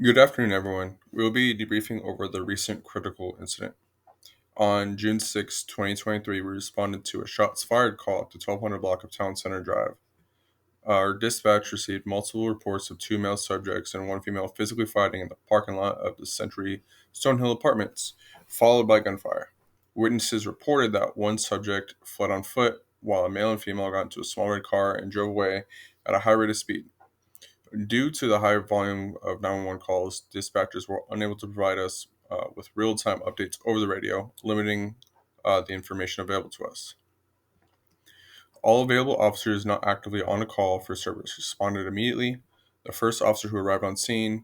Good afternoon, everyone. We will be debriefing over the recent critical incident. On June 6, 2023, we responded to a shots fired call at the 1200 block of Town Center Drive. Our dispatch received multiple reports of two male subjects and one female physically fighting in the parking lot of the Century Stonehill Apartments, followed by gunfire. Witnesses reported that one subject fled on foot, while a male and female got into a small red car and drove away at a high rate of speed. Due to the high volume of 911 calls, dispatchers were unable to provide us with real time updates over the radio, limiting the information available to us. All available officers not actively on a call for service responded immediately. The first officer who arrived on scene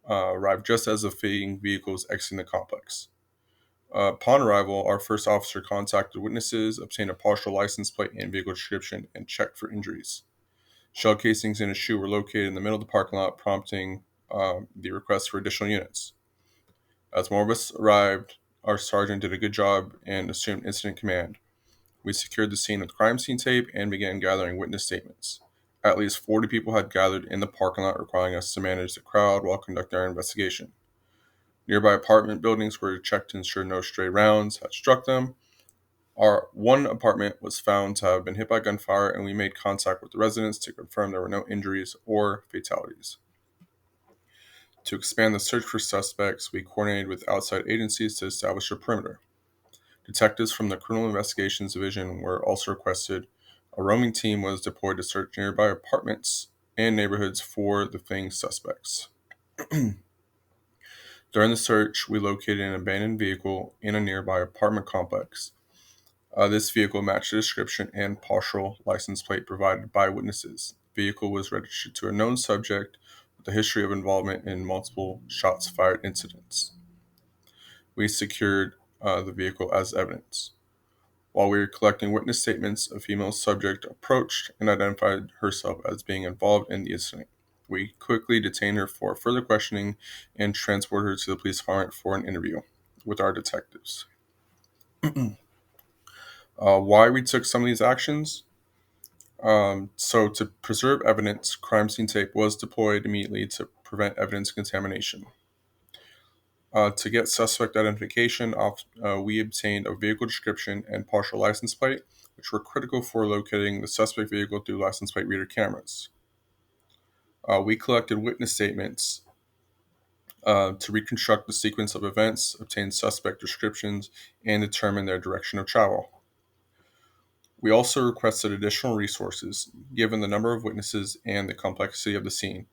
arrived just as the fleeing vehicle was exiting the complex. Upon arrival, our first officer contacted witnesses, obtained a partial license plate and vehicle description, and checked for injuries. Shell casings in his shoe were located in the middle of the parking lot, prompting the request for additional units. As more of us arrived, our sergeant did a good job and assumed incident command. We secured the scene with crime scene tape and began gathering witness statements. At least 40 people had gathered in the parking lot, requiring us to manage the crowd while conducting our investigation. Nearby apartment buildings were checked to ensure no stray rounds had struck them. Our one apartment was found to have been hit by gunfire, and we made contact with the residents to confirm there were no injuries or fatalities. To expand the search for suspects, we coordinated with outside agencies to establish a perimeter. Detectives from the Criminal Investigations Division were also requested. A roaming team was deployed to search nearby apartments and neighborhoods for the fleeing suspects. During the search, we located an abandoned vehicle in a nearby apartment complex. This vehicle matched the description and partial license plate provided by witnesses. The vehicle was registered to a known subject with a history of involvement in multiple shots fired incidents. We secured the vehicle as evidence. While we were collecting witness statements, a female subject approached and identified herself as being involved in the incident. We quickly detained her for further questioning and transported her to the police department for an interview with our detectives. Why we took some of these actions? So, to preserve evidence, crime scene tape was deployed immediately to prevent evidence contamination. To get suspect identification, we obtained a vehicle description and partial license plate, which were critical for locating the suspect vehicle through license plate reader cameras. We collected witness statements to reconstruct the sequence of events, obtain suspect descriptions, and determine their direction of travel. We also requested additional resources, given the number of witnesses and the complexity of the scene.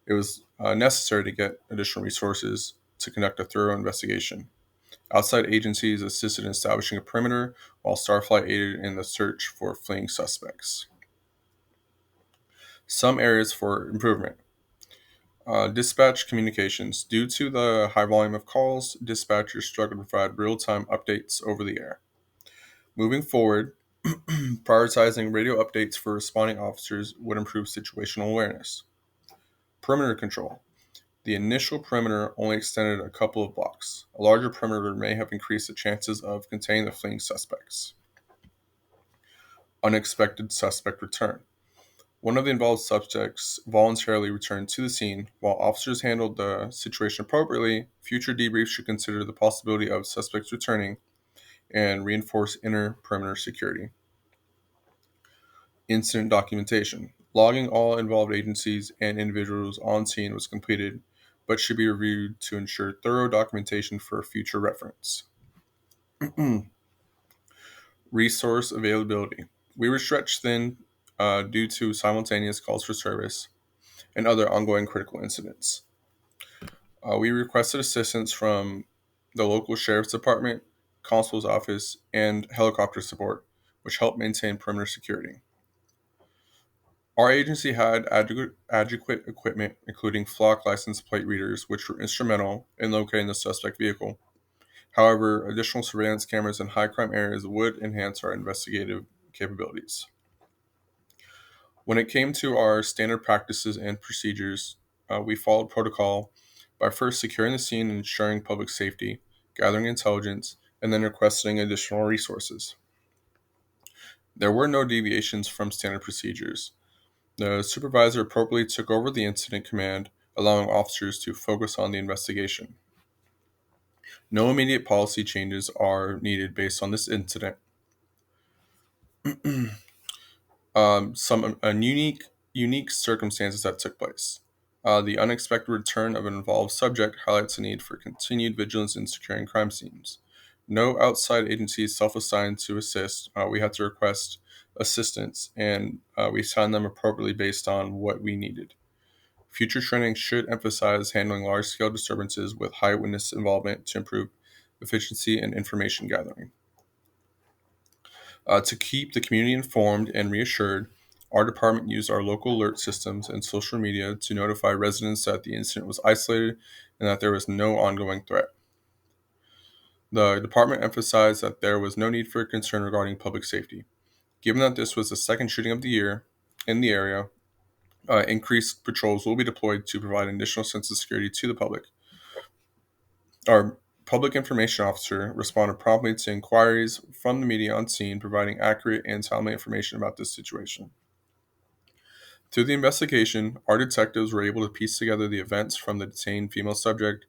It was necessary to get additional resources to conduct a thorough investigation. Outside agencies assisted in establishing a perimeter, while Starflight aided in the search for fleeing suspects. Some areas for improvement. Dispatch communications. Due to the high volume of calls, dispatchers struggled to provide real-time updates over the air. Moving forward, prioritizing radio updates for responding officers would improve situational awareness. Perimeter control. The initial perimeter only extended a couple of blocks. A larger perimeter may have increased the chances of containing the fleeing suspects. Unexpected suspect return. One of the involved suspects voluntarily returned to the scene. While officers handled the situation appropriately, future debriefs should consider the possibility of suspects returning and reinforce inner perimeter security. Incident documentation. Logging all involved agencies and individuals on scene was completed, but should be reviewed to ensure thorough documentation for future reference. Resource availability. We were stretched thin due to simultaneous calls for service and other ongoing critical incidents. We requested assistance from the local sheriff's department, constable's office, and helicopter support, which helped maintain perimeter security. Our agency had adequate equipment, including flock license plate readers, which were instrumental in locating the suspect vehicle. However, additional surveillance cameras in high crime areas would enhance our investigative capabilities. When it came to our standard practices and procedures, we followed protocol by first securing the scene and ensuring public safety, gathering intelligence, and then requesting additional resources. There were no deviations from standard procedures. The supervisor appropriately took over the incident command, allowing officers to focus on the investigation. No immediate policy changes are needed based on this incident. Some unique circumstances that took place. The unexpected return of an involved subject highlights the need for continued vigilance in securing crime scenes. No outside agencies self-assigned to assist. We had to request assistance, and we assigned them appropriately based on what we needed. Future training should emphasize handling large-scale disturbances with high witness involvement to improve efficiency and information gathering. To keep the community informed and reassured, our department used our local alert systems and social media to notify residents that the incident was isolated and that there was no ongoing threat. The department emphasized that there was no need for concern regarding public safety. Given that this was the second shooting of the year in the area, increased patrols will be deployed to provide an additional sense of security to the public. Our public information officer responded promptly to inquiries from the media on scene, providing accurate and timely information about this situation. Through the investigation, our detectives were able to piece together the events from the detained female subject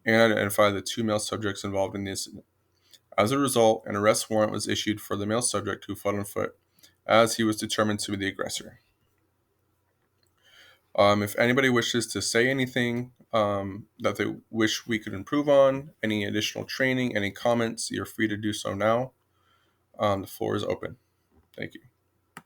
and identify the two male subjects involved in the incident. As a result, an arrest warrant was issued for the male subject who fled on foot, as he was determined to be the aggressor. If anybody wishes to say anything that they wish we could improve on, any additional training, any comments, you're free to do so now. The floor is open. Thank you.